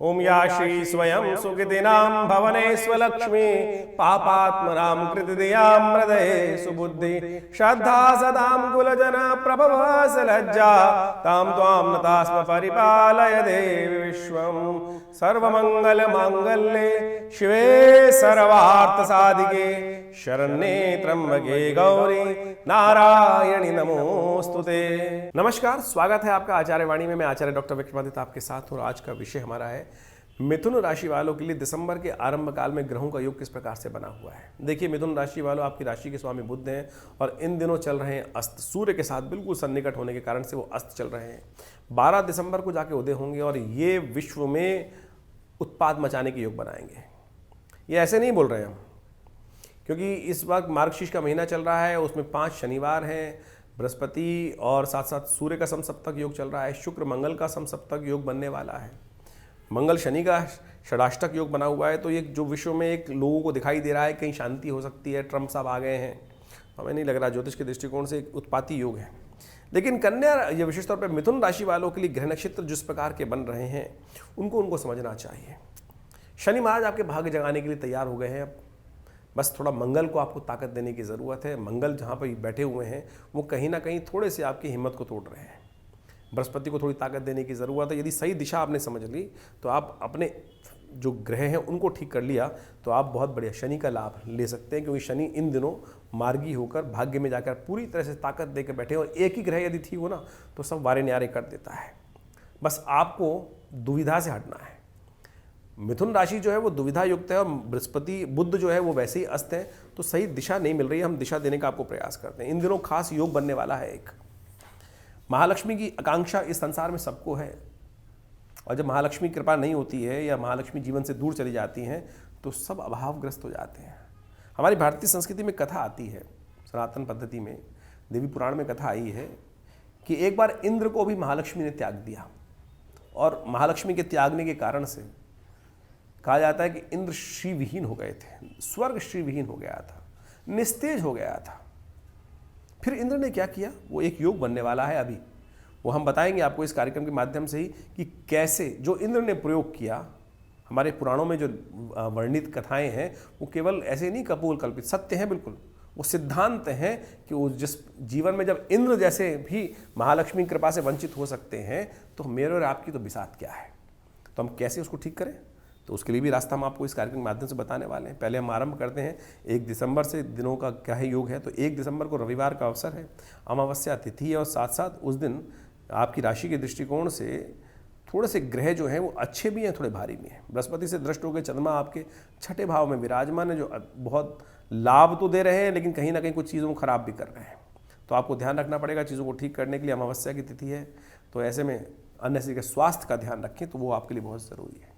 ओम या श्री स्वयं सुकृतिनां भवने स्वलक्ष्मी पापात्मनां कृतिदयां हृदये सुबुद्धि श्रद्धा सदां कुलजना प्रभव सलज्जा तां त्वां नतास्म परिपालय देवी विश्वं सर्वमंगल मांगल्ये शिवे सर्वार्थ साधिके शरण्ये त्र्यंबके गौरी नारायणी नमोस्तुते। नमस्कार, स्वागत है आपका आचार्य वाणी में। मैं आचार्य डॉक्टर विक्रमादित्य आपके साथ हूँ। आज का विषय हमारा है मिथुन राशि वालों के लिए दिसंबर के आरंभ काल में ग्रहों का योग किस प्रकार से बना हुआ है। देखिए, मिथुन राशि वालों, आपकी राशि के स्वामी बुध हैं और इन दिनों चल रहे हैं अस्त। सूर्य के साथ बिल्कुल सन्निकट होने के कारण से वो अस्त चल रहे हैं। 12 दिसंबर को जाके उदय होंगे और ये विश्व में उत्पाद मचाने के योग बनाएंगे। ये ऐसे नहीं बोल रहे हम, क्योंकि इस वक्त मार्गशीर्ष का महीना चल रहा है, उसमें 5 शनिवार हैं, बृहस्पति और साथ साथ सूर्य का समसप्तक योग चल रहा है, शुक्र मंगल का समसप्तक योग बनने वाला है, मंगल शनि का षडाष्टक योग बना हुआ है। तो ये जो विश्व में एक लोगों को दिखाई दे रहा है कहीं शांति हो सकती है, ट्रम्प साहब आ गए हैं, हमें नहीं लग रहा। ज्योतिष के दृष्टिकोण से एक उत्पाती योग है। लेकिन कन्या, ये विशेष तौर पर मिथुन राशि वालों के लिए ग्रह नक्षत्र जिस प्रकार के बन रहे हैं उनको समझना चाहिए। शनि महाराज आपके भाग्य जगाने के लिए तैयार हो गए हैं। अब बस थोड़ा मंगल को आपको ताकत देने की ज़रूरत है। मंगल जहाँ पर बैठे हुए हैं वो कहीं ना कहीं थोड़े से आपकी हिम्मत को तोड़ रहे हैं। बृहस्पति को थोड़ी ताकत देने की ज़रूरत है। यदि सही दिशा आपने समझ ली तो आप अपने जो ग्रह हैं उनको ठीक कर लिया तो आप बहुत बढ़िया शनि का लाभ ले सकते हैं, क्योंकि शनि इन दिनों मार्गी होकर भाग्य में जाकर पूरी तरह से ताकत देकर बैठे और एक ही ग्रह यदि ठीक हो ना तो सब वारे न्यारे कर देता है। बस आपको दुविधा से हटना है। मिथुन राशि जो है वो दुविधा युक्त है और बृहस्पति बुध जो है वो वैसे ही अस्त है, तो सही दिशा नहीं मिल रही है। हम दिशा देने का आपको प्रयास करते हैं। इन दिनों खास योग बनने वाला है। एक महालक्ष्मी की आकांक्षा इस संसार में सबको है, और जब महालक्ष्मी कृपा नहीं होती है या महालक्ष्मी जीवन से दूर चली जाती हैं तो सब अभावग्रस्त हो जाते हैं। हमारी भारतीय संस्कृति में कथा आती है, सनातन पद्धति में देवी पुराण में कथा आई है कि एक बार इंद्र को भी महालक्ष्मी ने त्याग दिया, और महालक्ष्मी के त्यागने के कारण से कहा जाता है कि इंद्र श्री विहीन हो गए थे, स्वर्ग श्री विहीन हो गया था, निस्तेज हो गया था। फिर इंद्र ने क्या किया, वो एक योग बनने वाला है अभी, वो हम बताएंगे आपको इस कार्यक्रम के माध्यम से ही कि कैसे जो इंद्र ने प्रयोग किया। हमारे पुराणों में जो वर्णित कथाएं हैं वो केवल ऐसे नहीं कपोल कल्पित, सत्य हैं बिल्कुल। वो सिद्धांत हैं कि वो जिस जीवन में जब इंद्र जैसे भी महालक्ष्मी कृपा से वंचित हो सकते हैं तो मेरे और आपकी तो बिसात क्या है, तो हम कैसे उसको ठीक करें, तो उसके लिए भी रास्ता हम आपको इस कार्यक्रम के माध्यम से बताने वाले हैं। पहले हम आरंभ करते हैं 1 दिसंबर से। दिनों का क्या है योग है, तो 1 दिसंबर को रविवार का अवसर है, अमावस्या तिथि है, और साथ साथ उस दिन आपकी राशि के दृष्टिकोण से थोड़े से ग्रह जो हैं वो अच्छे भी हैं, थोड़े भारी भी हैं। बृहस्पति से दृष्ट होकर चंद्रमा आपके 6ठे भाव में विराजमान है, जो बहुत लाभ तो दे रहे हैं लेकिन कहीं ना कहीं कुछ चीज़ों को खराब भी कर रहे हैं। तो आपको ध्यान रखना पड़ेगा चीज़ों को ठीक करने के लिए। अमावस्या की तिथि है, तो ऐसे में अन्य किसी के स्वास्थ्य का ध्यान रखें, तो वो आपके लिए बहुत ज़रूरी है।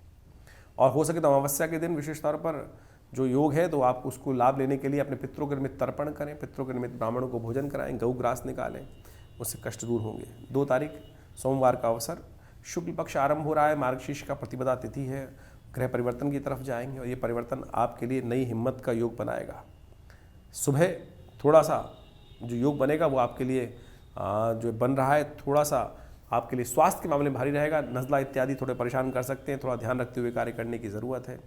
और हो सके तो अमावस्या के दिन विशेष तौर पर जो योग है तो आप उसको लाभ लेने के लिए अपने पितरों के निमित्त तर्पण करें, पितरों के निमित्त ब्राह्मणों को भोजन कराएं, गौ ग्रास निकालें, उससे कष्ट दूर होंगे। 2 तारीख सोमवार का अवसर, शुक्ल पक्ष आरंभ हो रहा है, मार्गशीर्ष का प्रतिपदा तिथि है, ग्रह परिवर्तन की तरफ जाएंगे और ये परिवर्तन आपके लिए नई हिम्मत का योग बनाएगा। सुबह थोड़ा सा जो योग बनेगा वो आपके लिए जो बन रहा है थोड़ा सा आपके लिए स्वास्थ्य के मामले में भारी रहेगा। नज़ला इत्यादि थोड़े परेशान कर सकते हैं, थोड़ा ध्यान रखते हुए कार्य करने की ज़रूरत है।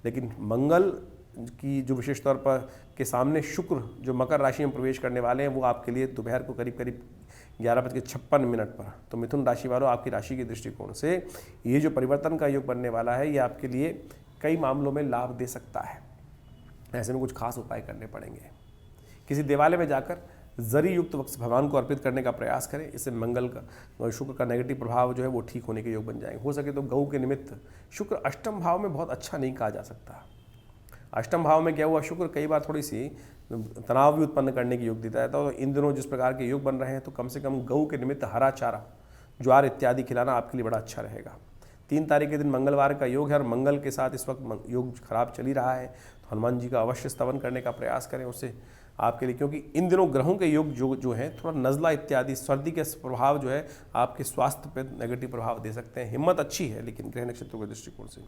लेकिन मंगल की जो विशेष तौर पर के सामने शुक्र जो मकर राशि में प्रवेश करने वाले हैं वो आपके लिए दोपहर को करीब 11:56 पर, तो मिथुन राशि वालों आपकी राशि के दृष्टिकोण से ये जो परिवर्तन का योग बनने वाला है ये आपके लिए कई मामलों में लाभ दे सकता है। ऐसे में कुछ खास उपाय करने पड़ेंगे। किसी देवालय में जाकर जरी युक्त वक्त भगवान को अर्पित करने का प्रयास करें, इससे मंगल का और शुक्र का नेगेटिव प्रभाव जो है वो ठीक होने के योग बन जाएंगे। हो सके तो गौ के निमित्त, शुक्र अष्टम भाव में बहुत अच्छा नहीं कहा जा सकता। अष्टम भाव में क्या हुआ, शुक्र कई बार थोड़ी सी तनाव भी उत्पन्न करने की योग देता है। तो इन दिनों जिस प्रकार के योग बन रहे हैं तो कम से कम गौ के निमित्त हरा चारा, ज्वार इत्यादि खिलाना आपके लिए बड़ा अच्छा रहेगा। 3 तारीख के दिन मंगलवार का योग है और मंगल के साथ इस वक्त योग खराब चल ही रहा है, तो हनुमान जी का अवश्य स्तवन करने का प्रयास करें उससे आपके लिए, क्योंकि इन दिनों ग्रहों के योग जो है थोड़ा नज़ला इत्यादि सर्दी के प्रभाव जो है आपके स्वास्थ्य पर नेगेटिव प्रभाव दे सकते हैं। हिम्मत अच्छी है लेकिन ग्रह नक्षत्रों के दृष्टिकोण से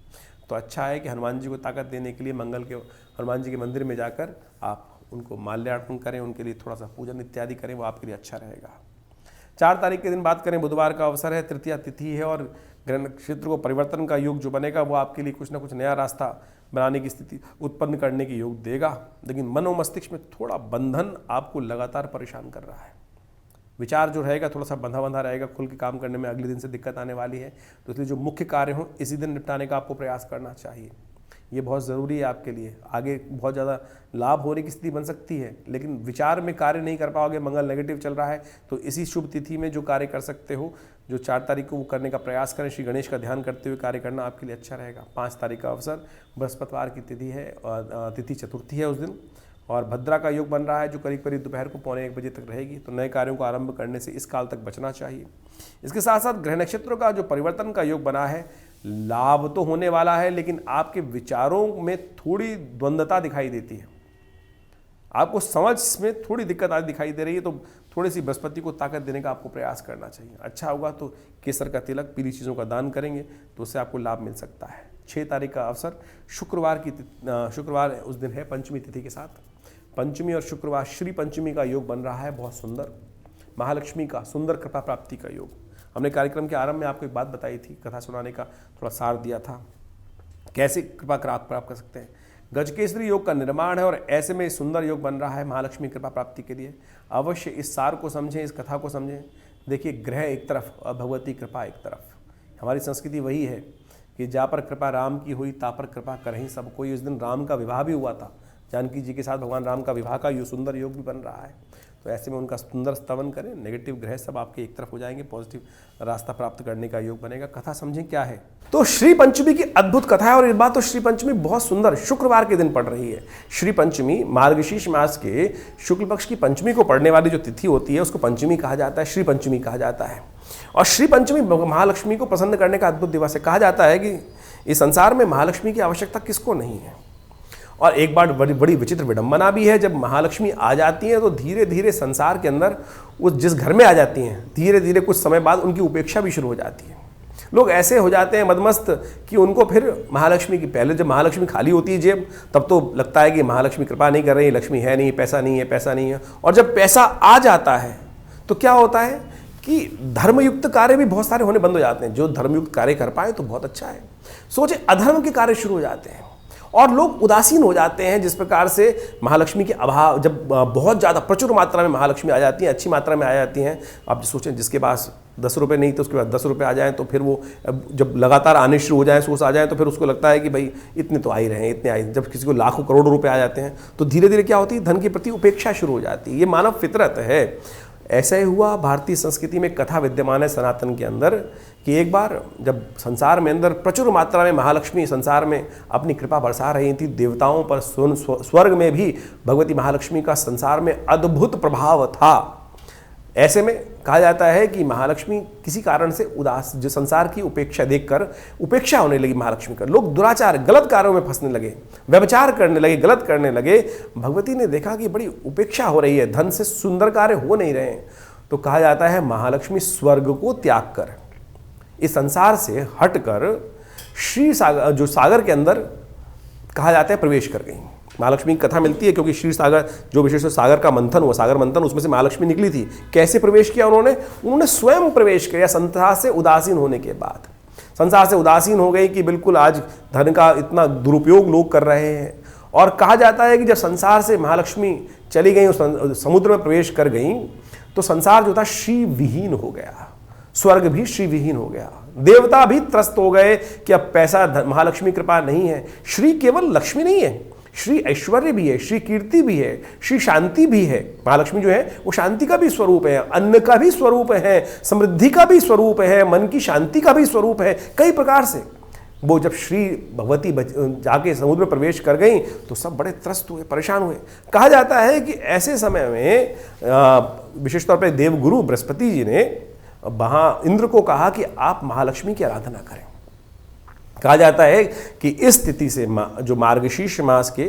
तो अच्छा है कि हनुमान जी को ताकत देने के लिए मंगल के हनुमान जी के मंदिर में जाकर आप उनको माल्यार्पण करें, उनके लिए थोड़ा सा पूजन इत्यादि करें, वो आपके लिए अच्छा रहेगा। 4 तारीख के दिन बात करें, बुधवार का अवसर है, तृतीया तिथि है और ग्रह नक्षत्र को परिवर्तन का योग जो बनेगा वो आपके लिए कुछ ना कुछ नया रास्ता बनाने की स्थिति उत्पन्न करने की योग देगा। लेकिन मन और मस्तिष्क में थोड़ा बंधन आपको लगातार परेशान कर रहा है। विचार जो रहेगा थोड़ा सा बंधा बंधा रहेगा, खुल के काम करने में अगले दिन से दिक्कत आने वाली है। तो इसलिए जो मुख्य कार्य हो इसी दिन निपटाने का आपको प्रयास करना चाहिए। ये बहुत ज़रूरी है आपके लिए। आगे बहुत ज़्यादा लाभ होने की स्थिति बन सकती है, लेकिन विचार में कार्य नहीं कर पाओगे। मंगल नेगेटिव चल रहा है, तो इसी शुभ तिथि में जो कार्य कर सकते हो, जो 4 तारीख को वो करने का प्रयास करें। श्री गणेश का ध्यान करते हुए कार्य करना आपके लिए अच्छा रहेगा। 5 तारीख का अवसर बृहस्पतिवार की तिथि है और तिथि चतुर्थी है उस दिन, और भद्रा का योग बन रहा है जो करीब करीब दोपहर को 1:45 बजे तक रहेगी। तो नए कार्यों को आरंभ करने से इस काल तक बचना चाहिए। इसके साथ साथ ग्रह नक्षत्रों का जो परिवर्तन का योग बना है, लाभ तो होने वाला है, लेकिन आपके विचारों में थोड़ी द्वंद्वता दिखाई देती है। आपको समझ में थोड़ी दिक्कत आदि दिखाई दे रही है, तो थोड़ी सी बृहस्पति को ताकत देने का आपको प्रयास करना चाहिए। अच्छा होगा तो केसर का तिलक, पीली चीज़ों का दान करेंगे तो उससे आपको लाभ मिल सकता है। 6 तारीख का अवसर शुक्रवार उस दिन है पंचमी तिथि के साथ। पंचमी और शुक्रवार श्री पंचमी का योग बन रहा है, बहुत सुंदर। महालक्ष्मी का सुंदर कृपा प्राप्ति का योग। हमने कार्यक्रम के आरंभ में आपको एक बात बताई थी, कथा सुनाने का थोड़ा सार दिया था, कैसे कृपा प्राप्त कर सकते हैं। गजकेसरी योग का निर्माण है और ऐसे में सुंदर योग बन रहा है महालक्ष्मी कृपा प्राप्ति के लिए। अवश्य इस सार को समझें, इस कथा को समझें। देखिए, ग्रह एक तरफ और भगवती कृपा एक तरफ। हमारी संस्कृति वही है कि जा पर कृपा राम की हुई, ता पर कृपा करहीं सब कोई। इस दिन राम का विवाह भी हुआ था, जानकी जी के साथ भगवान राम का विवाह का ये सुंदर योग भी बन रहा है। तो ऐसे में उनका सुंदर स्तवन करें। नेगेटिव ग्रह सब आपके एक तरफ हो जाएंगे, पॉजिटिव रास्ता प्राप्त करने का योग बनेगा। कथा समझें क्या है। तो श्री पंचमी की अद्भुत कथा है, और इस बात तो श्री पंचमी बहुत सुंदर शुक्रवार के दिन पड़ रही है। श्री पंचमी मार्गशीर्ष मास के शुक्ल पक्ष की पंचमी को पड़ने वाली जो तिथि होती है उसको पंचमी कहा जाता है, श्री पंचमी कहा जाता है। और श्री पंचमी महालक्ष्मी को प्रसन्न करने का अद्भुत दिवस है। कहा जाता है कि इस संसार में महालक्ष्मी की आवश्यकता किसको नहीं है। और एक बार बड़ी विचित्र विडंबना भी है, जब महालक्ष्मी आ जाती हैं तो धीरे धीरे संसार के अंदर वो जिस घर में आ जाती हैं, धीरे धीरे कुछ समय बाद उनकी उपेक्षा भी शुरू हो जाती है। लोग ऐसे हो जाते हैं मदमस्त कि उनको फिर महालक्ष्मी की, पहले जब महालक्ष्मी खाली होती है जेब, तब तो लगता है कि महालक्ष्मी कृपा नहीं कर रही, लक्ष्मी है नहीं, पैसा नहीं है, पैसा नहीं है। और जब पैसा आ जाता है तो क्या होता है कि धर्मयुक्त कार्य भी बहुत सारे होने बंद हो जाते हैं। जो धर्मयुक्त कार्य कर पाए तो बहुत अच्छा है, सोचे अधर्म के कार्य शुरू हो जाते हैं और लोग उदासीन हो जाते हैं। जिस प्रकार से महालक्ष्मी के अभाव, जब बहुत ज़्यादा प्रचुर मात्रा में महालक्ष्मी आ जाती हैं, अच्छी मात्रा में आ जाती हैं, आप सोचें जिसके पास 10 रुपये नहीं तो उसके बाद 10 रुपये आ जाएं, तो फिर वो जब लगातार आने शुरू हो जाए, सोर्स आ जाए, तो फिर उसको लगता है कि भाई इतने तो आ ही रहे हैं, इतने आए। जब किसी को लाखों करोड़ों रुपये आ जाते हैं तो धीरे धीरे क्या होती है, धन के प्रति उपेक्षा शुरू हो जाती है। ये मानव फितरत है। ऐसा ही हुआ भारतीय संस्कृति में, कथा विद्यमान है सनातन के अंदर, कि एक बार जब संसार में अंदर प्रचुर मात्रा में महालक्ष्मी संसार में अपनी कृपा बरसा रही थी, देवताओं पर स्वर्ग में भी भगवती महालक्ष्मी का संसार में अद्भुत प्रभाव था। ऐसे में कहा जाता है कि महालक्ष्मी किसी कारण से उदास, जो संसार की उपेक्षा देखकर उपेक्षा होने लगी महालक्ष्मी का, लोग दुराचार गलत कार्यों में फंसने लगे, व्यभिचार करने लगे, गलत करने लगे। भगवती ने देखा कि बड़ी उपेक्षा हो रही है, धन से सुंदर कार्य हो नहीं रहे हैं। तो कहा जाता है महालक्ष्मी स्वर्ग को त्याग कर, इस संसार से हटकर श्री सागर, जो सागर के अंदर कहा जाता है प्रवेश कर गई। महालक्ष्मी की कथा मिलती है क्योंकि क्षीर सागर जो विशेष सागर का मंथन हुआ, सागर मंथन, उसमें से महालक्ष्मी निकली थी। कैसे प्रवेश किया उन्होंने स्वयं प्रवेश किया। संसार से उदासीन होने के बाद, संसार से उदासीन हो गई कि बिल्कुल आज धन का इतना दुरुपयोग लोग कर रहे हैं। और कहा जाता है कि जब संसार से महालक्ष्मी चली गई, समुद्र में प्रवेश कर गई, तो संसार जो था श्री विहीन हो गया, स्वर्ग भी श्री विहीन हो गया, देवता भी त्रस्त हो गए कि अब पैसा महालक्ष्मी कृपा नहीं है। श्री केवल लक्ष्मी नहीं है, श्री ऐश्वर्य भी है, श्री कीर्ति भी है, श्री शांति भी है। महालक्ष्मी जो है वो शांति का भी स्वरूप है, अन्न का भी स्वरूप है, समृद्धि का भी स्वरूप है, मन की शांति का भी स्वरूप है। कई प्रकार से वो जब श्री भगवती जाके समुद्र में प्रवेश कर गई तो सब बड़े त्रस्त हुए, परेशान हुए। कहा जाता है कि ऐसे समय में विशेष तौर पर देवगुरु बृहस्पति जी ने वहाँ इंद्र को कहा कि आप महालक्ष्मी की आराधना करें। कहा जाता है कि इस तिथि से जो मार्गशीर्ष मास के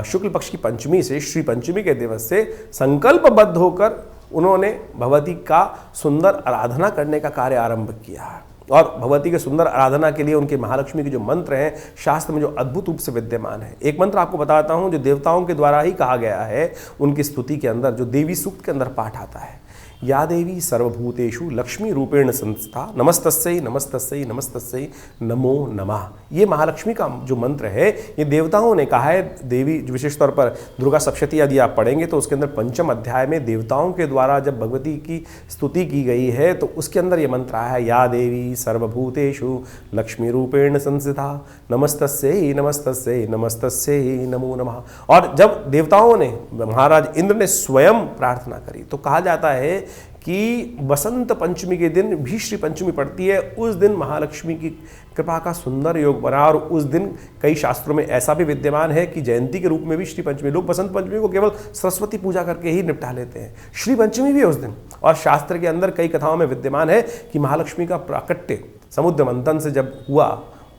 शुक्ल पक्ष की पंचमी से श्री पंचमी के दिवस से संकल्पबद्ध होकर उन्होंने भगवती का सुंदर आराधना करने का कार्य आरंभ किया। और भगवती के सुंदर आराधना के लिए उनके महालक्ष्मी के जो मंत्र हैं शास्त्र में जो अद्भुत रूप से विद्यमान है। एक मंत्र आपको बताता हूँ जो देवताओं के द्वारा ही कहा गया है, उनकी स्तुति के अंदर जो देवी सूक्त के अंदर पाठ आता है। या देवी सर्वभूतेषु लक्ष्मी रूपेण संस्था नमस्तस्यै नमस्तस्यै नमस्तस्यै नमो नमः। ये महालक्ष्मी का जो मंत्र है ये देवताओं ने कहा है। देवी विशेष तौर पर दुर्गा सप्तशती यदि आप पढ़ेंगे तो उसके अंदर पंचम अध्याय में देवताओं के द्वारा जब भगवती की स्तुति की गई है तो उसके अंदर ये मंत्र आया है, या देवी सर्वभूतेषु लक्ष्मी रूपेण संस्थिता नमस्तस्यै नमस्तस्यै नमस्तस्यै नमो नमः। और जब देवताओं ने महाराज इंद्र ने स्वयं प्रार्थना करी तो कहा जाता है कि बसंत पंचमी के दिन भी श्री पंचमी पड़ती है, उस दिन महालक्ष्मी की कृपा का सुंदर योग बना। और उस दिन कई शास्त्रों में ऐसा भी विद्यमान है कि जयंती के रूप में भी श्री पंचमी, लोग बसंत पंचमी को केवल सरस्वती पूजा करके ही निपटा लेते हैं, श्री पंचमी भी है उस दिन। और शास्त्र के अंदर कई कथाओं में विद्यमान है कि महालक्ष्मी का प्राकट्य समुद्र मंथन से जब हुआ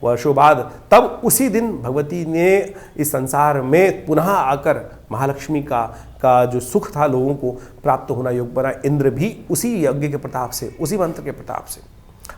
वर्षों बाद, तब उसी दिन भगवती ने इस संसार में पुनः आकर महालक्ष्मी का जो सुख था लोगों को प्राप्त होना योग बना। इंद्र भी उसी यज्ञ के प्रताप से, उसी मंत्र के प्रताप से।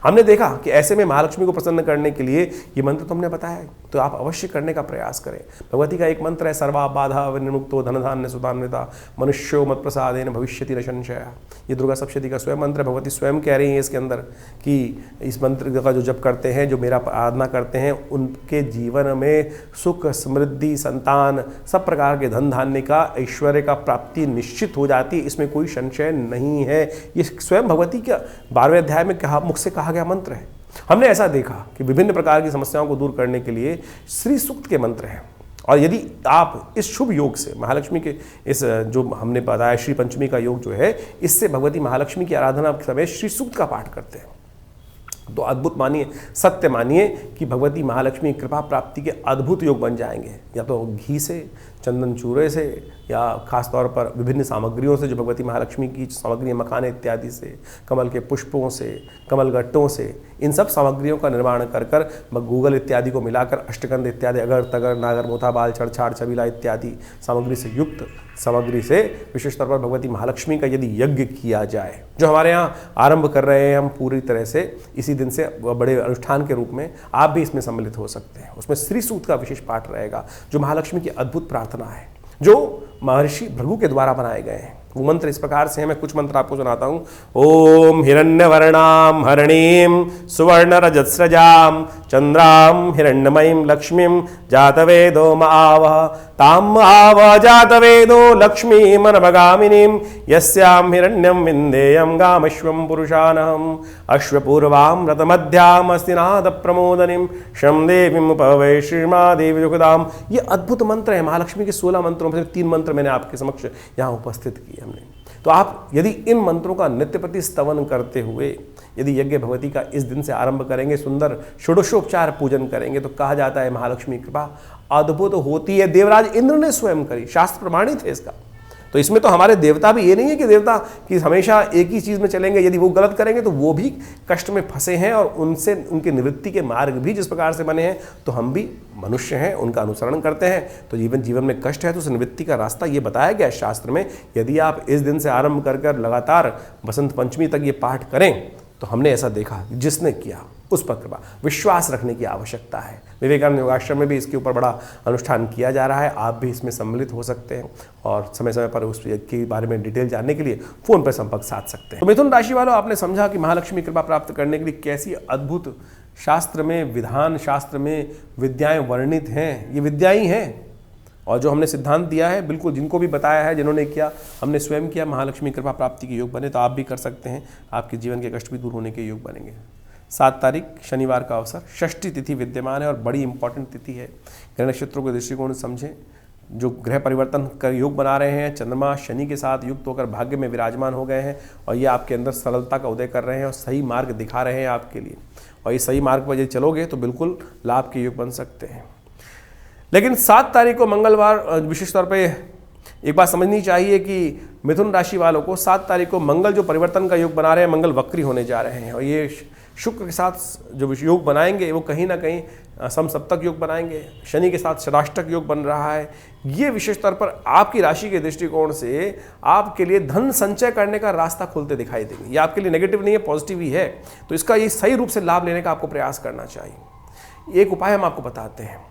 हमने देखा कि ऐसे में महालक्ष्मी को प्रसन्न करने के लिए ये मंत्र तो हमने बताया है, तो आप अवश्य करने का प्रयास करें। भगवती का एक मंत्र है, सर्वा बाधा विनिर्मुक्तो धनधान्य सुधान्विता मनुष्यो मत प्रसादेन भविष्यति न संशय। ये दुर्गा सप्तशती का स्वयं मंत्र है। भगवती स्वयं कह रही हैं इसके अंदर कि इस मंत्र का जो जप करते हैं, जो मेरा आराधना करते हैं, उनके जीवन में सुख समृद्धि संतान सब प्रकार के धन धान्य का ऐश्वर्य का प्राप्ति निश्चित हो जाती है, इसमें कोई संशय नहीं है। ये स्वयं भगवती के 12वें अध्याय में मुख से कहा गया मंत्र है। हमने ऐसा देखा कि विभिन्न प्रकार की समस्याओं को दूर करने के लिए श्री सूक्त के मंत्र हैं। और यदि आप इस शुभ योग से महालक्ष्मी के इस जो हमने बताया श्री पंचमी का योग जो है, इससे भगवती महालक्ष्मी की आराधना के समय श्री सूक्त का पाठ करते हैं तो अद्भुत मानिए, सत्य मानिए कि भगवती महालक्ष्मी कृपा प्राप्ति के अद्भुत योग बन जाएंगे। या तो घी से, चंदन चूरे से, या खास तौर पर विभिन्न सामग्रियों से जो भगवती महालक्ष्मी की सामग्री मखाने इत्यादि से, कमल के पुष्पों से, कमल गट्टों से, इन सब सामग्रियों का निर्माण कर कर गूगल इत्यादि को मिलाकर अष्टगंध इत्यादि अगर तगर नागर मोथा बाल छड़छाड़ छबीला इत्यादि सामग्री से युक्त सामग्री से विशेष तौर पर भगवती महालक्ष्मी का यदि यज्ञ किया जाए, जो हमारे यहाँ आरंभ कर रहे हैं हम पूरी तरह से इसी दिन से बड़े अनुष्ठान के रूप में, आप भी इसमें सम्मिलित हो सकते हैं। उसमें श्री सूक्त का विशेष पाठ रहेगा जो महालक्ष्मी की अद्भुत प्रार्थना है, जो महर्षि भृगु के द्वारा बनाए गए हैं। वो मंत्र इस प्रकार से हैं, मैं कुछ मंत्र आपको सुनाता हूँ। ओम हिरण्यवर्णाम हरणीम सुवर्ण रजत्स्रजाम चंद्राम हिरण्यमयीं लक्ष्मीं जातवेदो मावह ताम आव जातवेदो लक्ष्मीं मनभगामिनीं यस्यां हिरण्यं विन्देयं गामश्वं पुरुषानहम् अश्वपूर्वां रतमध्याम् अस्तिनाद प्रमोदनीं शं देवीं उपवै श्रीमादेवी दुखदाम। ये अद्भुत मंत्र है। महालक्ष्मी के 16 मंत्रों में से 3 मंत्र मैंने आपके समक्ष यहाँ उपस्थित किए हमने। तो आप यदि इन मंत्रों का नित्य प्रति स्तवन करते हुए यदि यज्ञ भगवती का इस दिन से आरंभ करेंगे, सुंदर षोडशोपचार पूजन करेंगे, तो कहा जाता है महालक्ष्मी कृपा अद्भुत होती है। देवराज इंद्र ने स्वयं करी, शास्त्र प्रमाणित है इसका। तो इसमें तो हमारे देवता भी, ये नहीं है कि देवता कि हमेशा एक ही चीज़ में चलेंगे, यदि वो गलत करेंगे तो वो भी कष्ट में फंसे हैं और उनसे उनके निवृत्ति के मार्ग भी जिस प्रकार से बने हैं, तो हम भी मनुष्य हैं, उनका अनुसरण करते हैं। तो जीवन में कष्ट है तो उस निवृत्ति का रास्ता ये बताया गया है शास्त्र में। यदि आप इस दिन से आरंभ कर कर लगातार बसंत पंचमी तक ये पाठ करें तो हमने ऐसा देखा, जिसने किया उस पर कृपा, विश्वास रखने की आवश्यकता है। विवेकानंद योगाश्रम में भी इसके ऊपर बड़ा अनुष्ठान किया जा रहा है, आप भी इसमें सम्मिलित हो सकते हैं और समय समय पर उसके बारे में डिटेल जानने के लिए फ़ोन पर संपर्क साध सकते हैं। तो मिथुन राशि वालों, आपने समझा कि महालक्ष्मी कृपा प्राप्त करने के लिए कैसी अद्भुत शास्त्र में, विधान शास्त्र में विद्याएँ वर्णित हैं। ये विद्याएँ ही हैं और जो हमने सिद्धांत दिया है, बिल्कुल जिनको भी बताया है, जिन्होंने किया, हमने स्वयं किया, महालक्ष्मी कृपा प्राप्ति के योग बने। तो आप भी कर सकते हैं, आपके जीवन के कष्ट भी दूर होने के योग बनेंगे। 7 तारीख शनिवार का अवसर, षष्ठी तिथि विद्यमान है और बड़ी इंपॉर्टेंट तिथि है। ग्रह नक्षत्रों के दृष्टिकोण से समझें, जो ग्रह परिवर्तन कर योग बना रहे हैं, चंद्रमा शनि के साथ युक्त होकर भाग्य में विराजमान हो गए हैं और ये आपके अंदर सरलता का उदय कर रहे हैं और सही मार्ग दिखा रहे हैं आपके लिए। और इस सही मार्ग पर यदि चलोगे तो बिल्कुल लाभ के योग बन सकते हैं। लेकिन 7 तारीख को मंगलवार, विशेष तौर पे एक बात समझनी चाहिए कि मिथुन राशि वालों को 7 तारीख को मंगल जो परिवर्तन का योग बना रहे हैं, मंगल वक्री होने जा रहे हैं और ये शुक्र के साथ जो योग बनाएंगे वो कहीं ना कहीं समसप्तक योग बनाएंगे। शनि के साथ षडाष्टक योग बन रहा है। ये विशेष तौर पर आपकी राशि के दृष्टिकोण से आपके लिए धन संचय करने का रास्ता खुलते दिखाई देंगे। ये आपके लिए नेगेटिव नहीं है, पॉजिटिव ही है। तो इसका ये सही रूप से लाभ लेने का आपको प्रयास करना चाहिए। एक उपाय हम आपको बताते हैं।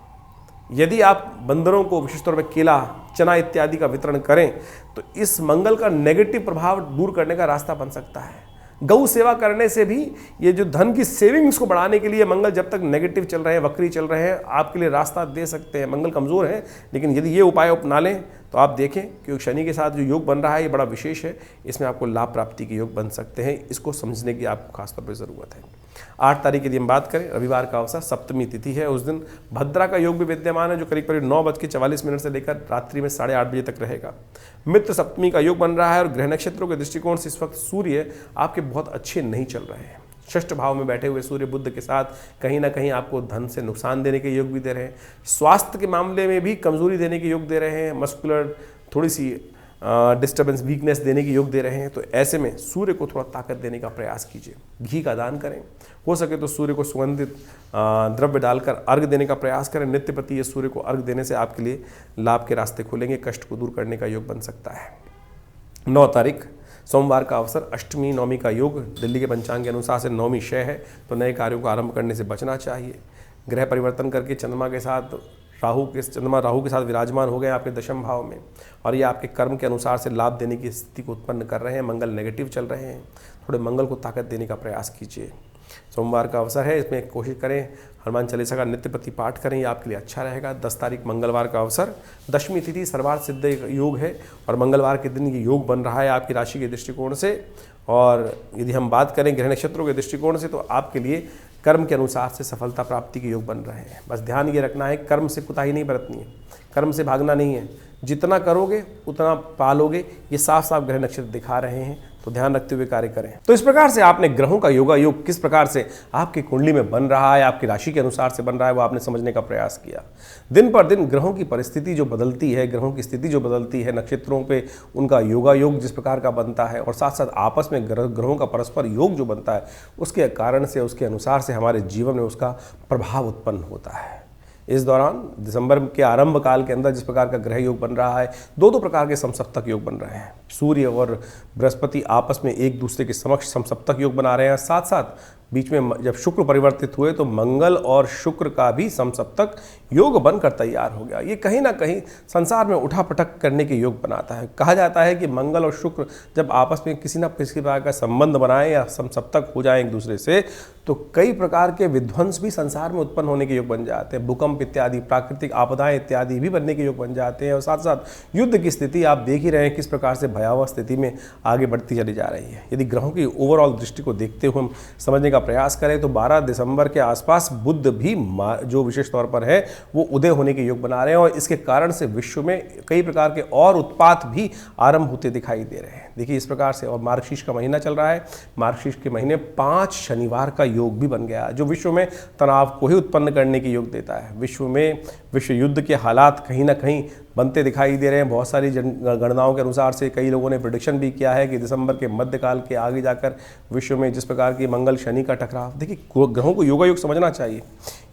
यदि आप बंदरों को विशेष तौर पर केला चना इत्यादि का वितरण करें तो इस मंगल का नेगेटिव प्रभाव दूर करने का रास्ता बन सकता है। गौ सेवा करने से भी ये जो धन की सेविंग्स को बढ़ाने के लिए मंगल जब तक नेगेटिव चल रहे हैं, वक्री चल रहे हैं, आपके लिए रास्ता दे सकते हैं। मंगल कमज़ोर है, लेकिन यदि ये उपाय अपना लें तो आप देखें कि शनि के साथ जो योग बन रहा है ये बड़ा विशेष है। इसमें आपको लाभ प्राप्ति के योग बन सकते हैं। इसको समझने की आपको खासतौर पर ज़रूरत है। 8 तारीख यदि हम बात करें, रविवार का अवसर, सप्तमी तिथि है। उस दिन भद्रा का योग भी विद्यमान है, जो करीब करीब 9:44 से लेकर रात्रि में 8:30 बजे तक रहेगा। मित्र सप्तमी का योग बन रहा है और ग्रह नक्षत्रों के दृष्टिकोण से इस वक्त सूर्य आपके बहुत अच्छे नहीं चल रहे हैं। षष्ठ भाव में बैठे हुए सूर्य बुध के साथ कहीं ना कहीं आपको धन से नुकसान देने के योग भी दे रहे हैं। स्वास्थ्य के मामले में भी कमजोरी देने के योग दे रहे हैं। मस्कुलर थोड़ी सी डिस्टर्बेंस, वीकनेस देने के योग दे रहे हैं। तो ऐसे में सूर्य को थोड़ा ताकत देने का प्रयास कीजिए। घी का दान करें, हो सके तो सूर्य को सुगंधित द्रव्य डालकर अर्घ देने का प्रयास करें। नित्य प्रति ये सूर्य को अर्घ देने से आपके लिए लाभ के रास्ते खुलेंगे, कष्ट को दूर करने का योग बन सकता है। 9 तारीख सोमवार का अवसर, अष्टमी नवमी का योग। दिल्ली के पंचांग के अनुसार से नवमी क्षय है, तो नए कार्यों को आरंभ करने से बचना चाहिए। ग्रह परिवर्तन करके चंद्रमा के साथ राहु के साथ विराजमान हो गए आपके दशम भाव में, और ये आपके कर्म के अनुसार से लाभ देने की स्थिति को उत्पन्न कर रहे हैं। मंगल नेगेटिव चल रहे हैं, थोड़े मंगल को ताकत देने का प्रयास कीजिए। सोमवार का अवसर है, इसमें कोशिश करें हनुमान चालीसा का नित्य प्रति पाठ करें, ये आपके लिए अच्छा रहेगा। 10 तारीख मंगलवार का अवसर, दशमी तिथि, सर्वार्थ सिद्ध योग है और मंगलवार के दिन ये योग बन रहा है आपकी राशि के दृष्टिकोण से। और यदि हम बात करें ग्रह नक्षत्रों के दृष्टिकोण से, तो आपके लिए कर्म के अनुसार से सफलता प्राप्ति के योग बन रहे हैं। बस ध्यान ये रखना है, कर्म से कुताही नहीं बरतनी है, कर्म से भागना नहीं है। जितना करोगे उतना पालोगे, ये साफ साफ ग्रह नक्षत्र दिखा रहे हैं, तो ध्यान रखते हुए कार्य करें। तो इस प्रकार से आपने ग्रहों का योगा योग किस प्रकार से आपकी कुंडली में बन रहा है, आपकी राशि के अनुसार से बन रहा है, वो आपने समझने का प्रयास किया। दिन पर दिन ग्रहों की परिस्थिति जो बदलती है, ग्रहों की स्थिति जो बदलती है, नक्षत्रों पे उनका योगा योग जिस प्रकार का बनता है, और साथ साथ आपस में ग्रहों का परस्पर योग जो बनता है, उसके कारण से, उसके अनुसार से हमारे जीवन में उसका प्रभाव उत्पन्न होता है। इस दौरान दिसंबर के आरंभ काल के अंदर जिस प्रकार का ग्रह योग बन रहा है, 2 प्रकार के समसप्तक योग बन रहे हैं। सूर्य और बृहस्पति आपस में एक दूसरे के समक्ष समसप्तक योग बना रहे हैं। साथ साथ बीच में जब शुक्र परिवर्तित हुए तो मंगल और शुक्र का भी समसप्तक योग बनकर तैयार हो गया। ये कहीं ना कहीं संसार में उठापटक करने के योग बनाता है। कहा जाता है कि मंगल और शुक्र जब आपस में किसी न किसी प्रकार का संबंध बनाएं या समसप्तक हो जाएं एक दूसरे से, तो कई प्रकार के विध्वंस भी संसार में उत्पन्न होने के योग बन जाते हैं। भूकंप इत्यादि, प्राकृतिक आपदाएं इत्यादि भी बनने के योग बन जाते हैं। और साथ साथ युद्ध की स्थिति आप देख ही रहे हैं किस प्रकार से भयावह स्थिति में आगे बढ़ती चली जा रही है। यदि ग्रहों की ओवरऑल दृष्टि को देखते हुए हम समझने का प्रयास करें तो 12 दिसंबर के आसपास बुध भी जो विशेष तौर पर है वो उदय होने के योग बना रहे हैं, और इसके कारण से विश्व में कई प्रकार के और उत्पात भी आरंभ होते दिखाई दे रहे हैं। देखिए इस प्रकार से, और मार्गशीर्ष का महीना चल रहा है, मार्गशीर्ष के महीने 5 शनिवार का योग भी बन गया, जो विश्व में तनाव को ही उत्पन्न करने के योग देता है। विश्व में विश्व युद्ध के हालात कहीं ना कहीं बनते दिखाई दे रहे हैं। बहुत सारी गणनाओं के अनुसार से कई लोगों ने प्रेडिक्शन भी किया है कि दिसंबर के मध्यकाल के आगे जाकर विश्व में जिस प्रकार की मंगल शनि का टकराव, देखिए ग्रहों को योगा योग समझना चाहिए।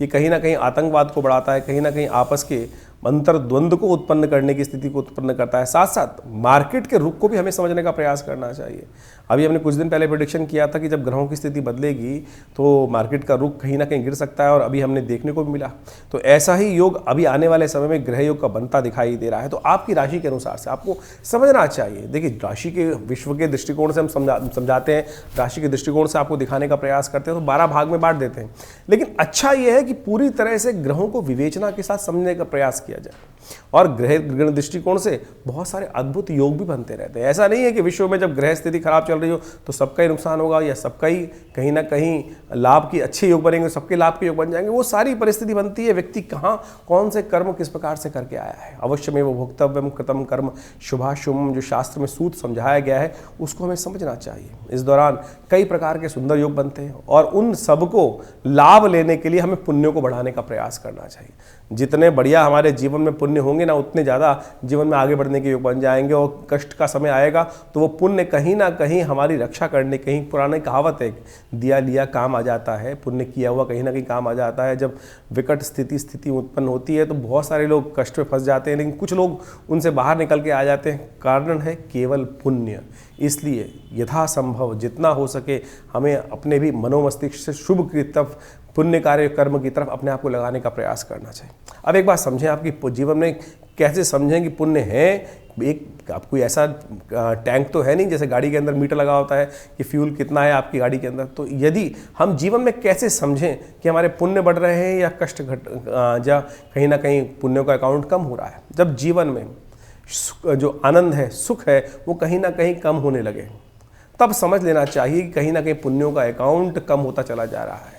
ये कहीं ना कहीं आतंकवाद को बढ़ाता है, कहीं ना कहीं आपस के अंतर्द्वंद को उत्पन्न करने की स्थिति को उत्पन्न करता है। साथ साथ मार्केट के रुख को भी हमें समझने का प्रयास करना चाहिए। अभी हमने कुछ दिन पहले प्रेडिक्शन किया था कि जब ग्रहों की स्थिति बदलेगी तो मार्केट का रुख कहीं ना कहीं गिर सकता है, और अभी हमने देखने को भी मिला। तो ऐसा ही योग अभी आने वाले समय में ग्रह योग का बनता दिखाई दे रहा है। तो आपकी राशि के अनुसार से आपको समझना चाहिए। देखिए राशि के विश्व के दृष्टिकोण से हम समझाते हैं, राशि के दृष्टिकोण से आपको दिखाने का प्रयास करते हैं, तो 12 भाग में बांट देते हैं। लेकिन अच्छा यह है कि पूरी तरह से ग्रहों को विवेचना के साथ समझने का प्रयास किया जाए, और ग्रह दृष्टिकोण से बहुत सारे अद्भुत योग भी बनते रहते हैं। ऐसा नहीं है कि विश्व में जब ग्रह स्थिति खराब चल रही हो तो सबका ही नुकसान होगा, या सबका ही कहीं ना कहीं लाभ की अच्छे योग बनेंगे, सबके लाभ के योग बन जाएंगे। वो सारी परिस्थिति बनती है व्यक्ति कहाँ कौन से कर्म किस प्रकार से करके आया है। अवश्य में वो भोक्तव्यम कृतम कर्म शुभाशुभम, जो शास्त्र में सूत्र समझाया गया है, उसको हमें समझना चाहिए। इस दौरान कई प्रकार के सुंदर योग बनते हैं, और उन सबको लाभ लेने के लिए हमें पुण्यों को बढ़ाने का प्रयास करना चाहिए। जितने बढ़िया हमारे जीवन में पुण्य होंगे ना, उतने ज़्यादा जीवन में आगे बढ़ने के योग बन जाएंगे। और कष्ट का समय आएगा तो वो पुण्य कहीं ना कहीं हमारी रक्षा करने, कहीं पुरानी कहावत है, दिया लिया काम आ जाता है, पुण्य किया हुआ कहीं ना कहीं काम आ जाता है। जब विकट स्थिति उत्पन्न होती है तो बहुत सारे लोग कष्ट में फंस जाते हैं, लेकिन कुछ लोग उनसे बाहर निकल के आ जाते हैं। कारण है केवल पुण्य। इसलिए यथासंभव जितना हो सके हमें अपने भी मनोमस्तिष्क से शुभ की तरफ पुण्य कार्य कर्म की तरफ अपने आप को लगाने का प्रयास करना चाहिए। अब एक बात समझें, आपकी जीवन में कैसे समझें कि पुण्य है। एक आप कोई ऐसा टैंक तो है नहीं जैसे गाड़ी के अंदर मीटर लगा होता है कि फ्यूल कितना है आपकी गाड़ी के अंदर। तो यदि हम जीवन में कैसे समझें कि हमारे पुण्य बढ़ रहे हैं या कष्ट या कहीं ना कहीं पुण्यों का अकाउंट कम हो रहा है। जब जीवन में जो आनंद है, सुख है, वो कहीं ना कहीं कम होने लगे, तब समझ लेना चाहिए कि कहीं ना कहीं पुण्यों का अकाउंट कम होता चला जा रहा है।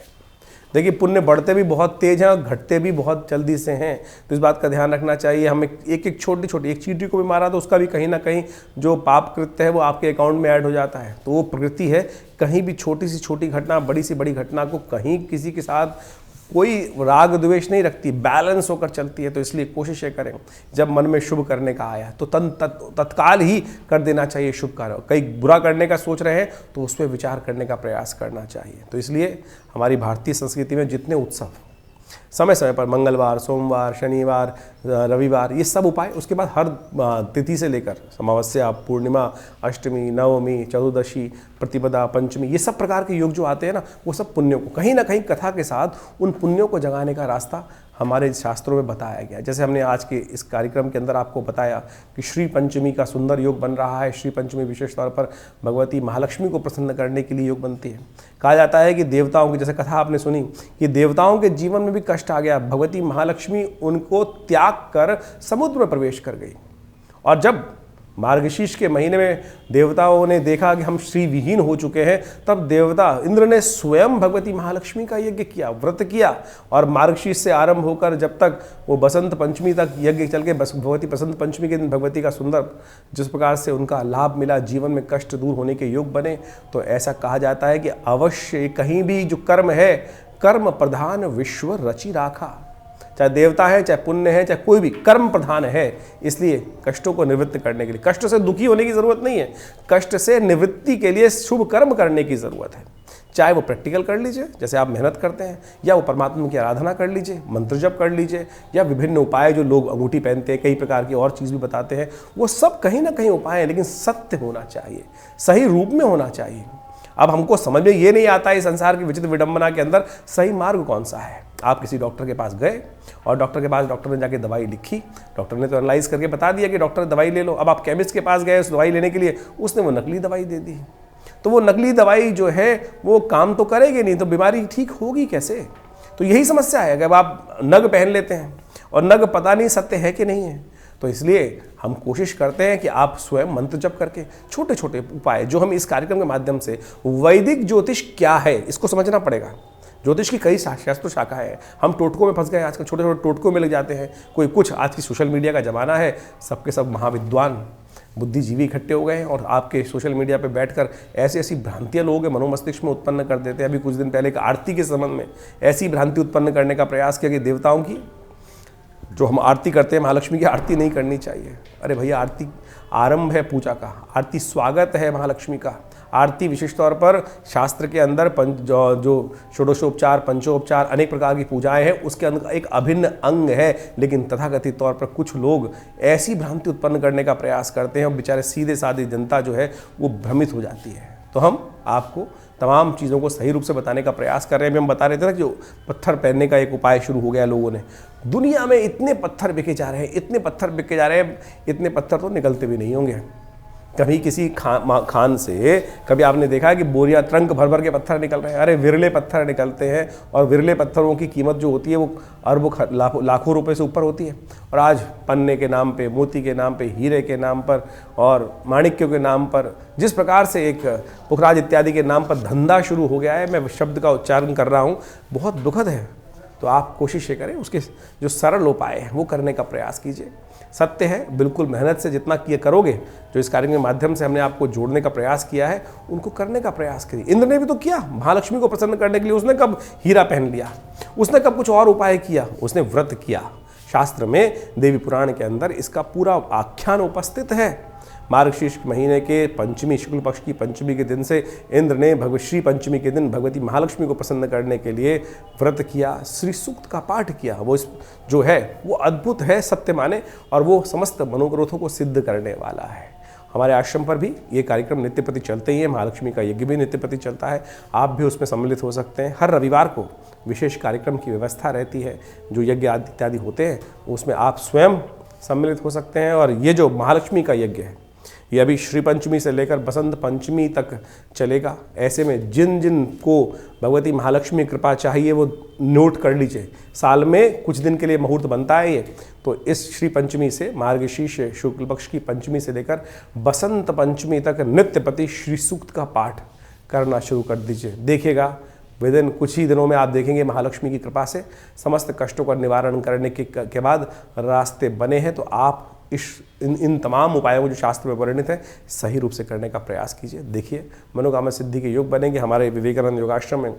देखिए, पुण्य बढ़ते भी बहुत तेज हैं और घटते भी बहुत जल्दी से हैं, तो इस बात का ध्यान रखना चाहिए। हम एक छोटी छोटी एक चींटी को भी मारा तो उसका भी कहीं ना कहीं जो पाप कृत्य है वो आपके अकाउंट में ऐड हो जाता है। तो वो प्रकृति है, कहीं भी छोटी सी छोटी घटना बड़ी सी बड़ी घटना को कहीं किसी के साथ कोई राग द्वेष नहीं रखती, बैलेंस होकर चलती है। तो इसलिए कोशिश ये करें, जब मन में शुभ करने का आया तो तत्काल ही कर देना चाहिए शुभ कार्य। कई बुरा करने का सोच रहे हैं तो उस पर विचार करने का प्रयास करना चाहिए। तो इसलिए हमारी भारतीय संस्कृति में जितने उत्सव समय समय पर मंगलवार, सोमवार, शनिवार, रविवार, ये सब उपाय, उसके बाद हर तिथि से लेकर अमावस्या, पूर्णिमा, अष्टमी, नवमी, चतुर्दशी, प्रतिपदा, पंचमी, ये सब प्रकार के योग जो आते हैं ना, वो सब पुण्यों को कहीं ना कहीं कथा के साथ उन पुण्यों को जगाने का रास्ता हमारे शास्त्रों में बताया गया। जैसे हमने आज के इस कार्यक्रम के अंदर आपको बताया कि श्री पंचमी का सुंदर योग बन रहा है। श्री पंचमी विशेष तौर पर भगवती महालक्ष्मी को प्रसन्न करने के लिए योग बनती है। कहा जाता है कि देवताओं की, जैसे कथा आपने सुनी कि देवताओं के जीवन में भी कष्ट आ गया, भगवती महालक्ष्मी उनको त्याग कर समुद्र में प्रवेश कर गई। और जब मार्गशीर्ष के महीने में देवताओं ने देखा कि हम श्री विहीन हो चुके हैं, तब देवता इंद्र ने स्वयं भगवती महालक्ष्मी का यज्ञ किया, व्रत किया। और मार्गशीर्ष से आरंभ होकर जब तक वो बसंत पंचमी तक यज्ञ चल के भगवती बसंत पंचमी के दिन भगवती का सुंदर जिस प्रकार से उनका लाभ मिला, जीवन में कष्ट दूर होने के योग बने। तो ऐसा कहा जाता है कि अवश्य कहीं भी जो कर्म है, कर्म प्रधान विश्व रचि राखा। चाहे देवता है, चाहे पुण्य है, चाहे कोई भी कर्म प्रधान है। इसलिए कष्टों को निवृत्त करने के लिए, कष्ट से दुखी होने की जरूरत नहीं है, कष्ट से निवृत्ति के लिए शुभ कर्म करने की जरूरत है। चाहे वो प्रैक्टिकल कर लीजिए, जैसे आप मेहनत करते हैं, या वो परमात्मा की आराधना कर लीजिए, मंत्र जप कर लीजिए, या विभिन्न उपाय जो लोग अंगूठी पहनते हैं, कई प्रकार की और चीज़ भी बताते हैं, वो सब कहीं ना कहीं उपाय हैं, लेकिन सत्य होना चाहिए, सही रूप में होना चाहिए। अब हमको समझ में ये नहीं आता है संसार की विचित्र विडंबना के अंदर सही मार्ग कौन सा है। आप किसी डॉक्टर के पास गए और डॉक्टर ने जाके दवाई लिखी, डॉक्टर ने तो एनालाइज करके बता दिया कि डॉक्टर दवाई ले लो। अब आप केमिस्ट के पास गए उस दवाई लेने के लिए, उसने वो नकली दवाई दे दी। तो वो नकली दवाई जो है वो काम तो करेगी नहीं, तो बीमारी ठीक होगी कैसे। तो यही समस्या है, अगर आप नग पहन लेते हैं और नग पता नहीं सत्य है कि नहीं है। तो इसलिए हम कोशिश करते हैं कि आप स्वयं मंत्र जप करके छोटे छोटे उपाय, जो हम इस कार्यक्रम के माध्यम से, वैदिक ज्योतिष क्या है इसको समझना पड़ेगा। ज्योतिष की कई शास्त्र शाखाएं हैं, हम टोटकों में फंस गए, आजकल छोटे छोटे टोटकों में लग जाते हैं। कोई कुछ, आज की सोशल मीडिया का ज़माना है, सबके सब महाविद्वान बुद्धिजीवी इकट्ठे हो गए हैं और आपके सोशल मीडिया पे बैठकर ऐसी ऐसी भ्रांतियां लोगों के मनोमस्तिष्क में उत्पन्न कर देते हैं। अभी कुछ दिन पहले एक आरती के संबंध में ऐसी भ्रांति उत्पन्न करने का प्रयास किया कि देवताओं की जो हम आरती करते हैं, महालक्ष्मी की आरती नहीं करनी चाहिए। अरे भैया, आरती आरंभ है पूजा का, आरती स्वागत है महालक्ष्मी का। आरती विशेष तौर पर शास्त्र के अंदर जो षोडशोपचार, पंचोपचार, अनेक प्रकार की पूजाएं हैं, उसके अंदर एक अभिन्न अंग है। लेकिन तथाकथित तौर पर कुछ लोग ऐसी भ्रांति उत्पन्न करने का प्रयास करते हैं और बेचारे सीधे साधे जनता जो है वो भ्रमित हो जाती है। तो हम आपको तमाम चीज़ों को सही रूप से बताने का प्रयास कर रहे हैं। हम बता रहे थे ना कि पत्थर पहनने का एक उपाय शुरू हो गया लोगों ने। दुनिया में इतने पत्थर बिके जा रहे हैं, इतने पत्थर बिके जा रहे हैं, इतने पत्थर तो निकलते भी नहीं होंगे। कभी किसी खान से कभी आपने देखा है कि बोरियां ट्रंक भर भर के पत्थर निकल रहे हैं। अरे विरले पत्थर निकलते हैं, और विरले पत्थरों की कीमत जो होती है वो अरबों लाखों रुपए से ऊपर होती है। और आज पन्ने के नाम पे, मोती के नाम पे, हीरे के नाम पर और माणिक्यों के नाम पर, जिस प्रकार से एक पुखराज इत्यादि के नाम पर धंधा शुरू हो गया है, मैं शब्द का उच्चारण कर रहा हूँ, बहुत दुखद है। तो आप कोशिश ये करें, उसके जो सरल उपाय हैं वो करने का प्रयास कीजिए। सत्य है, बिल्कुल मेहनत से जितना किए करोगे, जो इस कार्य के माध्यम से हमने आपको जोड़ने का प्रयास किया है, उनको करने का प्रयास करिए। इंद्र ने भी तो किया महालक्ष्मी को प्रसन्न करने के लिए। उसने कब हीरा पहन लिया, उसने कब कुछ और उपाय किया, उसने व्रत किया। शास्त्र में देवी पुराण के अंदर इसका पूरा आख्यान उपस्थित है। मार्गशीर्ष महीने के पंचमी, शुक्ल पक्ष की पंचमी के दिन से इंद्र ने श्री पंचमी के दिन भगवती महालक्ष्मी को प्रसन्न करने के लिए व्रत किया, श्री सूक्त का पाठ किया। वो जो है वो अद्भुत है, सत्य माने, और वो समस्त मनोग्रोथों को सिद्ध करने वाला है। हमारे आश्रम पर भी ये कार्यक्रम नित्य प्रति चलते ही है। महालक्ष्मी का यज्ञ भी नित्य प्रति चलता है, आप भी उसमें सम्मिलित हो सकते हैं। हर रविवार को विशेष कार्यक्रम की व्यवस्था रहती है, जो यज्ञ आदि इत्यादि होते हैं उसमें आप स्वयं सम्मिलित हो सकते हैं। और ये जो महालक्ष्मी का यज्ञ है ये अभी श्री पंचमी से लेकर बसंत पंचमी तक चलेगा। ऐसे में जिन जिन को भगवती महालक्ष्मी कृपा चाहिए वो नोट कर लीजिए। साल में कुछ दिन के लिए मुहूर्त बनता है ये, तो इस श्री पंचमी से मार्गशीर्ष शुक्ल पक्ष की पंचमी से लेकर बसंत पंचमी तक नित्य प्रति श्री सूक्त का पाठ करना शुरू कर दीजिए। देखिएगा विदिन कुछ ही दिनों में आप देखेंगे महालक्ष्मी की कृपा से समस्त कष्टों का निवारण करने के बाद रास्ते बने हैं। तो आप इन तमाम उपायों को जो शास्त्र में वर्णित है सही रूप से करने का प्रयास कीजिए। देखिए मनोकामना सिद्धि के योग बनेंगे। हमारे विवेकानंद योगाश्रम में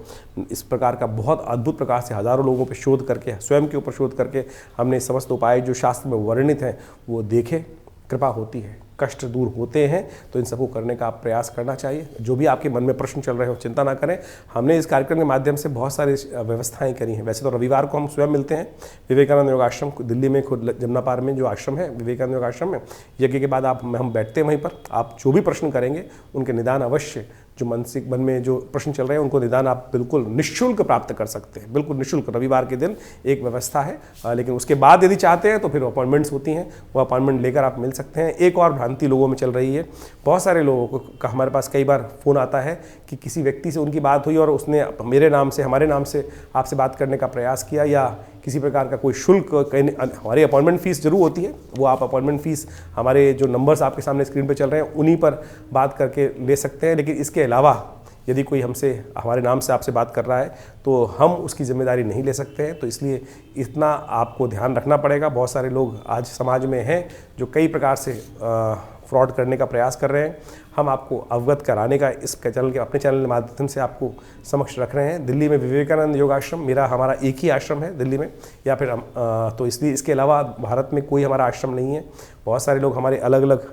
इस प्रकार का बहुत अद्भुत प्रकार से हजारों लोगों पर शोध करके, स्वयं के ऊपर शोध करके हमने समस्त उपाय जो शास्त्र में वर्णित हैं वो देखे। कृपा होती है, कष्ट दूर होते हैं, तो इन सबको करने का आप प्रयास करना चाहिए। जो भी आपके मन में प्रश्न चल रहे हो चिंता ना करें, हमने इस कार्यक्रम के माध्यम से बहुत सारी व्यवस्थाएं करी हैं। वैसे तो रविवार को हम स्वयं मिलते हैं विवेकानंद योग आश्रम दिल्ली में, खुद जमुना पार में जो आश्रम है विवेकानंद योग आश्रम में, यज्ञ के बाद हम बैठते हैं वहीं पर। आप जो भी प्रश्न करेंगे उनके निदान अवश्य, जो मानसिक मन में जो प्रश्न चल रहे हैं उनको निदान आप बिल्कुल निःशुल्क प्राप्त कर सकते हैं, बिल्कुल निःशुल्क। रविवार के दिन एक व्यवस्था है, लेकिन उसके बाद यदि चाहते हैं तो फिर अपॉइंटमेंट्स होती हैं, वो अपॉइंटमेंट लेकर आप मिल सकते हैं। एक और भ्रांति लोगों में चल रही है, बहुत सारे लोगों को हमारे पास कई बार फ़ोन आता है कि किसी व्यक्ति से उनकी बात हुई और उसने मेरे नाम से, हमारे नाम से आपसे बात करने का प्रयास किया, या किसी प्रकार का कोई शुल्क, हमारी अपॉइंटमेंट फ़ीस जरूर होती है, वो आप अपॉइंटमेंट फ़ीस हमारे जो नंबर्स आपके सामने स्क्रीन पे चल रहे हैं उन्हीं पर बात करके ले सकते हैं। लेकिन इसके अलावा यदि कोई हमसे हमारे नाम से आपसे बात कर रहा है तो हम उसकी जिम्मेदारी नहीं ले सकते हैं। तो इसलिए इतना आपको ध्यान रखना पड़ेगा। बहुत सारे लोग आज समाज में हैं जो कई प्रकार से फ्रॉड करने का प्रयास कर रहे हैं। हम आपको अवगत कराने का इस चैनल के, अपने चैनल के माध्यम से आपको समक्ष रख रहे हैं। दिल्ली में विवेकानंद योग आश्रम हमारा एक ही आश्रम है दिल्ली में, या फिर तो इसलिए इसके अलावा भारत में कोई हमारा आश्रम नहीं है। बहुत सारे लोग हमारे अलग अलग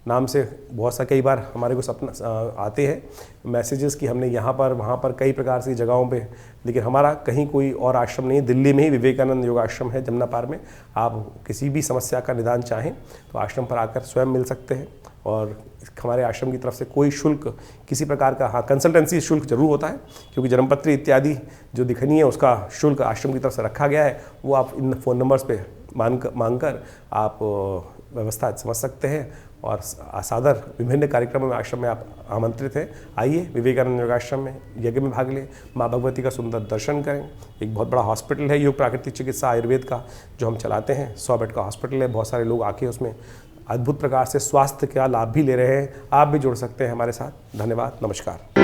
नाम से, बहुत सा कई बार हमारे को सपना आते हैं मैसेजेस कि हमने यहाँ पर वहाँ पर कई प्रकार की जगहों पे, लेकिन हमारा कहीं कोई और आश्रम नहीं है। दिल्ली में ही विवेकानंद योग आश्रम है जमुना पार में। आप किसी भी समस्या का निदान चाहें तो आश्रम पर आकर स्वयं मिल सकते हैं। और हमारे आश्रम की तरफ से कोई शुल्क किसी प्रकार का, हाँ कंसल्टेंसी शुल्क जरूर होता है, क्योंकि जन्मपत्री इत्यादि जो दिखनी है उसका शुल्क आश्रम की तरफ से रखा गया है। वो आप इन फ़ोन नंबर्स पे मांग कर आप व्यवस्था समझ सकते हैं। और सादर विभिन्न कार्यक्रमों में आश्रम में आप आमंत्रित हैं। आइए विवेकानंद योगाश्रम में यज्ञ में भाग लें, माँ भगवती का सुंदर दर्शन करें। एक बहुत बड़ा हॉस्पिटल है योग प्राकृतिक चिकित्सा आयुर्वेद का जो हम चलाते हैं, 100 बेड का हॉस्पिटल है। बहुत सारे लोग आके उसमें अद्भुत प्रकार से स्वास्थ्य का लाभ भी ले रहे हैं। आप भी जुड़ सकते हैं हमारे साथ। धन्यवाद, नमस्कार।